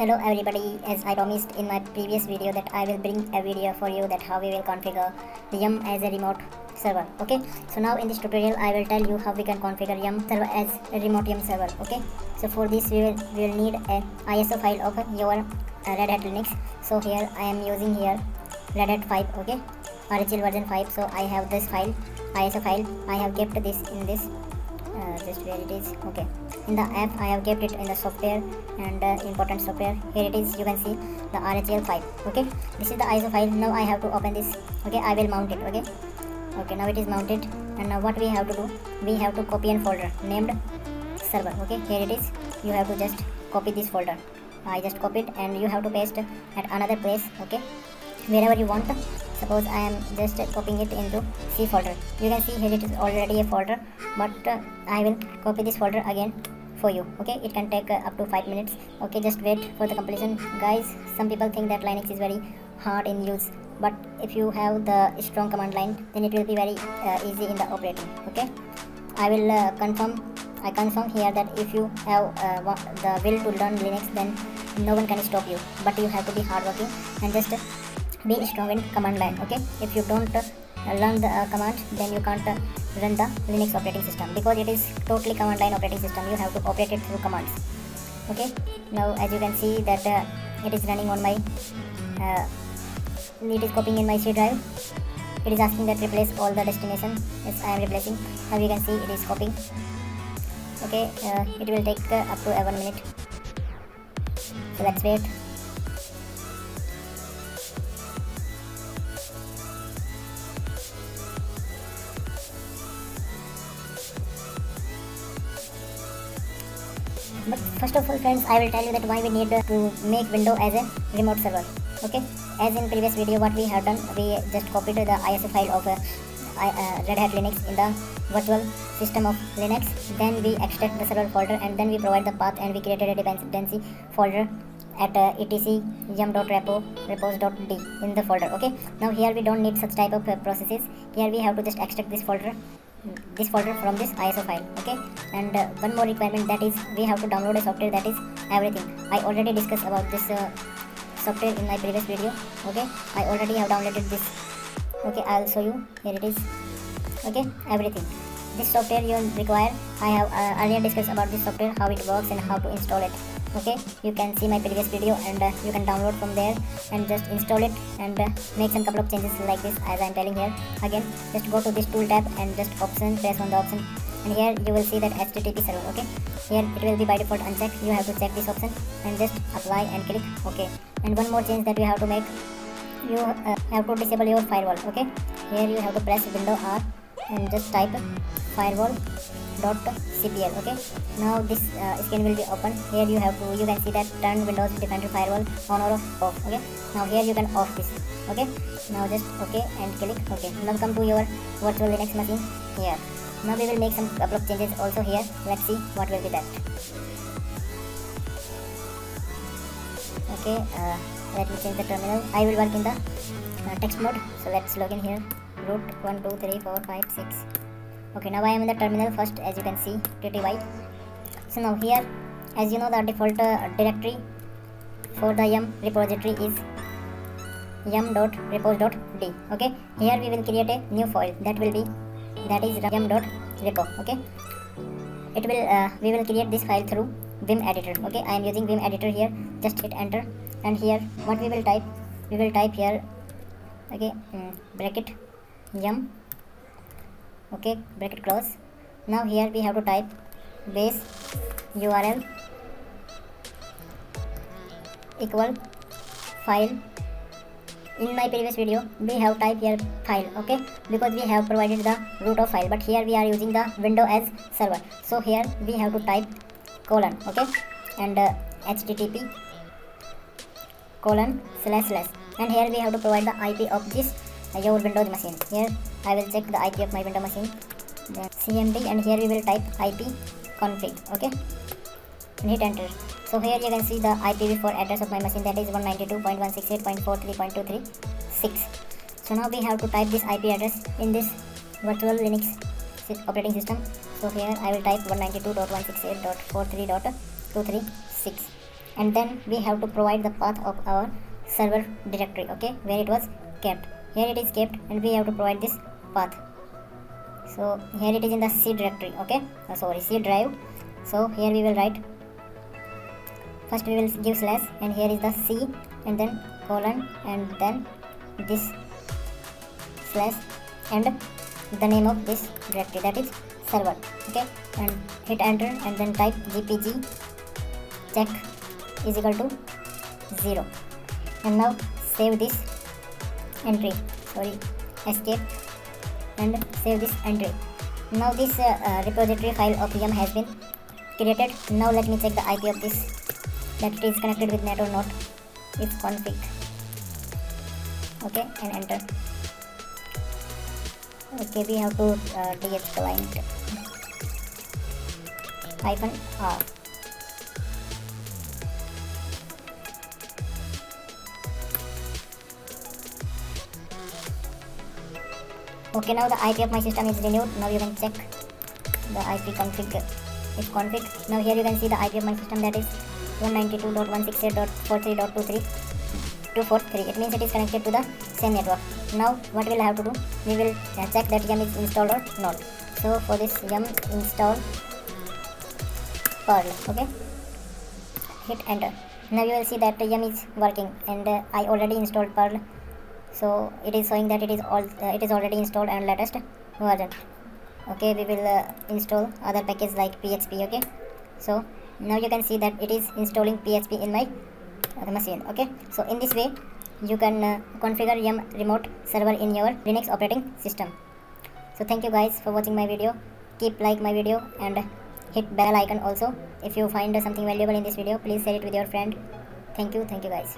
Hello everybody, as I promised in my previous video that I will bring a video for you that how we will configure Yum as a remote server. Okay, so now in this tutorial I will tell you how we can configure Yum server as a remote Yum server. Okay, so for this we will need a ISO file of your Red Hat Linux. So here I am using here Red Hat 5. Okay, RHEL version 5. So I have this file, ISO file. I have kept this in this just where it is. Okay, in the app I have kept it in the software and important software. Here it is, you can see the RHEL 5. Okay, this is the ISO file. Now I have to open this. Okay, I will mount it. Okay, now it is mounted, and now what we have to do, we have to copy a folder named server. Okay, here it is, you have to just copy this folder. I just copied, and you have to paste at another place. Okay, wherever you want. Suppose I am just copying it into C folder. You can see here it is already a folder, but I will copy this folder again for you. Okay, it can take up to 5 minutes. Okay, just wait for the completion, guys. Some people think that Linux is very hard in use, but if you have the strong command line, then it will be very easy in the operating. Okay, I will confirm here that if you have the will to learn Linux, then no one can stop you, but you have to be hardworking and just be strong in command line. Okay, if you don't learn the commands, then you can't run the Linux operating system, because it is totally command line operating system. You have to operate it through commands. Okay, now as you can see that it is running on my it is copying in my C drive. It is asking that replace all the destination. Yes, I am replacing. Now you can see it is copying. Okay, it will take up to 1 minute, so let's wait. But first of all, friends, I will tell you that why we need to make Windows as a remote server. Okay, as in previous video what we have done, we just copied the ISO file of Red Hat Linux in the virtual system of Linux. Then we extract the server folder, and then we provide the path, and we created a dependency folder at etc yum.repos.d in the folder. Okay, now here we don't need such type of processes. Here we have to just extract this folder from this ISO file. Okay, and one more requirement, that is we have to download a software, that is everything. I already discussed about this software in my previous video. Okay, I already have downloaded this. Okay, I'll show you. Here it is. Okay, everything. This software you require, I have earlier discussed about this software, how it works and how to install it. Okay, you can see my previous video, and you can download from there and just install it and make some couple of changes like this, as I am telling here. Again, just go to this tool tab and just option, press on the option, and here you will see that HTTP server. Okay, here it will be by default unchecked. You have to check this option and just apply and click OK. And one more change that you have to make, you have to disable your firewall. Okay, here you have to press Windows R and just type firewall.cpl. Okay, now this screen will be open. Here you can see that turn Windows Defender firewall on or off. Okay, now here you can off this. Okay, now just OK and click OK. Now come to your virtual Linux machine. Here now we will make some couple of changes also here. Let's see what will be that. Okay, let me change the terminal. I will work in the text mode, so let's log in here. Root 1 2 3 4 5 6. Okay, now I am in the terminal first, as you can see, TTY. So now here, as you know, the default directory for the Yum repository is yum.repos.d. Okay, here we will create a new file that is yum.repo. Okay, we will create this file through Vim editor. Okay, I am using Vim editor here. Just hit enter, and here what we will type here. Okay, bracket yum. Okay, bracket close. Now here we have to type base URL equal file. In my previous video we have typed here file. Okay, because we have provided the root of file, but here we are using the window as server, so here we have to type colon. Okay, and http colon / and here we have to provide the IP of this your Windows machine. Here I will check the IP of my Windows machine, then cmd, and here we will type IP config. Okay, and hit enter. So here you can see the IPv4 address of my machine, that is 192.168.43.236. So now we have to type this IP address in this virtual Linux operating system. So here I will type 192.168.43.236. and then we have to provide the path of our server directory, okay, where it was kept. Here it is kept and we have to provide this path. So here it is in the C directory, okay, C drive. So here we will write, first we will give slash, and here is the C, and then colon, and then this slash, and the name of this directory, that is server, okay, and hit enter, and then type gpg check is equal to 0, and now save this entry, escape and save this entry. Now this repository file of yum has been created. Now let me check the IP of this, that it is connected with net or not. If config, okay, and enter. Okay, we have to th client -r. Okay, now the IP of my system is renewed. Now you can check the IP config. If config, now here you can see the IP of my system, that is 192.168.43.243. It means it is connected to the same network. Now what we'll have to do, we will check that yum is installed or not. So for this yum install perl, okay, hit enter. Now you will see that yum is working, and I already installed perl, so it is showing that it is already installed and latest version. Okay, we will install other package like php, okay. So now you can see that it is installing php in my machine, okay. So in this way you can configure yum remote server in your Linux operating system. So thank you guys for watching my video. Keep like my video and hit bell icon also. If you find something valuable in this video, please share it with your friend. Thank you guys.